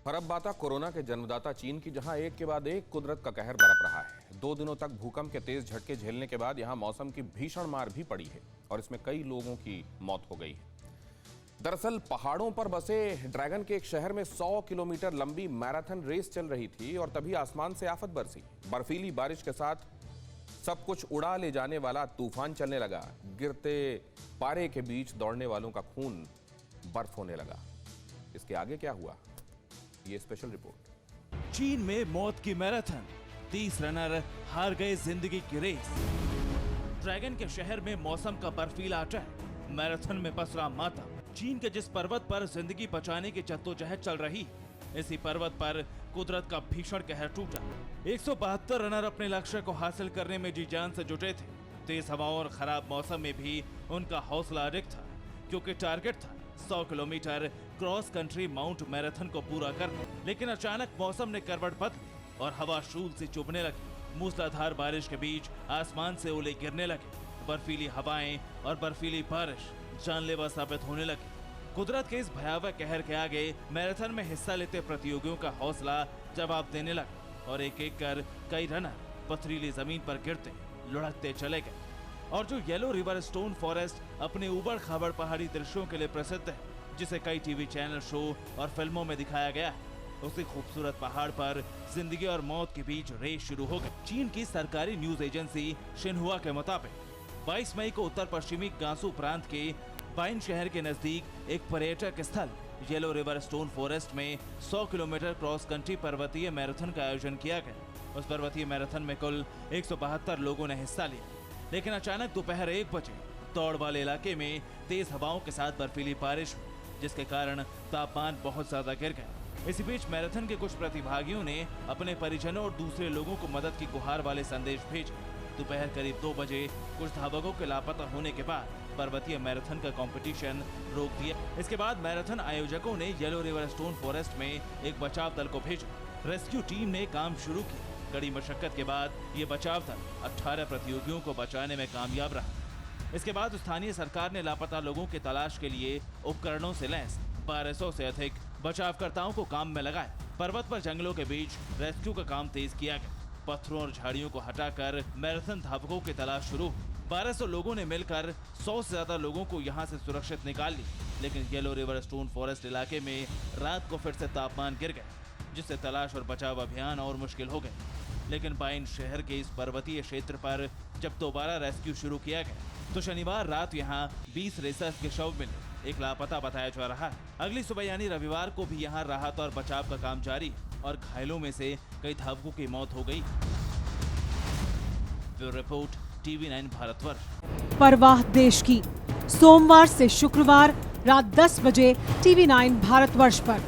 फरब corona के जन्मदाता चीन की, जहां एक के बाद एक कुदरत का कहर बरप रहा है। 2 दिनों तक भूकंप के तेज झटके झेलने के बाद यहां मौसम की भीषण मार भी पड़ी है और इसमें कई लोगों की मौत हो गई है। दरअसल पहाड़ों पर बसे ड्रैगन के एक शहर में 100 किलोमीटर लंबी मैराथन रेस चल रही थी और तभी आसमान से आफत बरसी। बर्फीली बारिश के साथ सब कुछ उड़ा ले जाने वाला तूफान चलने लगा। गिरते पारे के बीच दौड़ने वालों का खून बर्फ होने लगा। इसके आगे क्या हुआ, ये स्पेशल रिपोर्ट। चीन में मौत की मैराथन, 30 रनर हार गए जिंदगी की रेस। ड्रैगन के शहर में मौसम का बर्फीला अटैक, मैराथन में पसरा मातम। चीन के जिस पर्वत पर जिंदगी बचाने की जद्दोजहद चल रही, इसी पर्वत पर कुदरत का भीषण कहर टूटा। 172 रनर अपने लक्ष्य को हासिल करने में जी जान से जुटे थे। तेज हवाओं और खराब मौसम में भी उनका हौसला अडिग था, क्योंकि टारगेट था 100 kilometre cross country mount marathon को पूरा करना। लेकिन अचानक मौसम ने करवट बदली और हवा शूल से चुभने लगी। मूसलाधार बारिश के बीच आसमान से ओले गिरने लगे। बर्फीली हवाएं और बर्फीली बारिश जानलेवा साबित होने लगी। कुदरत के इस भयावह कहर के आगे मैराथन में हिस्सा लेते प्रतियोगियों का हौसला जवाब देने लगा और एक एक कर कई रनर पथरीली जमीन पर गिरते लुढ़कते चले गए। और जो येलो रिवर स्टोन फॉरेस्ट अपने उबड़ खाबड़ पहाड़ी दृश्यों के लिए प्रसिद्ध है, जिसे कई टीवी चैनल, शो और फिल्मों में दिखाया गया है, उसी खूबसूरत पहाड़ पर जिंदगी और मौत के बीच रेस शुरू हो गई। चीन की सरकारी न्यूज एजेंसी शिन्हुआ के मुताबिक 22 मई को उत्तर पश्चिमी गांसू प्रांत के बाइन शहर के नजदीक एक पर्यटक स्थल येलो रिवर स्टोन फॉरेस्ट में 100 किलोमीटर क्रॉस कंट्री पर्वतीय मैराथन का आयोजन किया गया। उस पर्वतीय मैराथन में कुल 172 लोगों ने हिस्सा लिया, लेकिन अचानक दोपहर 1 बजे दौड़ वाले इलाके में तेज हवाओं के साथ बर्फीली बारिश हुई, जिसके कारण तापमान बहुत ज्यादा गिर गया। इसी बीच मैराथन के कुछ प्रतिभागियों ने अपने परिजनों और दूसरे लोगों को मदद की गुहार वाले संदेश भेजे। दोपहर करीब 2 बजे कुछ धावकों के लापता होने के बाद पर्वतीय मैराथन का कंपटीशन रोक दिया। इसके बाद मैराथन आयोजकों ने येलो रिवर स्टोन फॉरेस्ट में एक बचाव दल को भेजा। रेस्क्यू टीम ने काम शुरू किया। कड़ी मशक्कत के बाद ये बचाव दल 18 प्रतियोगियों को बचाने में कामयाब रहा। इसके बाद स्थानीय सरकार ने लापता लोगों की तलाश के लिए उपकरणों से लैस 1200 से अधिक बचावकर्ताओं को काम में लगाया। पर्वत पर जंगलों के बीच रेस्क्यू का काम तेज किया गया। पत्थरों और झाड़ियों को हटाकर मैराथन धावकों की तलाश शुरू। 1200 लोगों ने मिलकर 100 से ज्यादा लोगों को यहां से सुरक्षित निकाल ली। लेकिन येलो रिवर स्टोन फॉरेस्ट इलाके में रात को फिर से तापमान गिर गया, जिससे तलाश और बचाव अभियान और मुश्किल हो गए। लेकिन बाइन शहर के इस पर्वतीय क्षेत्र पर जब दोबारा रेस्क्यू शुरू किया गया, तो शनिवार रात यहाँ 20 रेसर्स के शव मिले। एक लापता बताया जा रहा है। अगली सुबह यानी रविवार को भी यहाँ राहत और बचाव का काम जारी और घायलों में से कई धावकों की मौत हो गई। Bureau report, TV9 Bharatvarsh. परवाह देश की, सोमवार से शुक्रवार रात 10 बजे TV9 भारतवर्ष पर।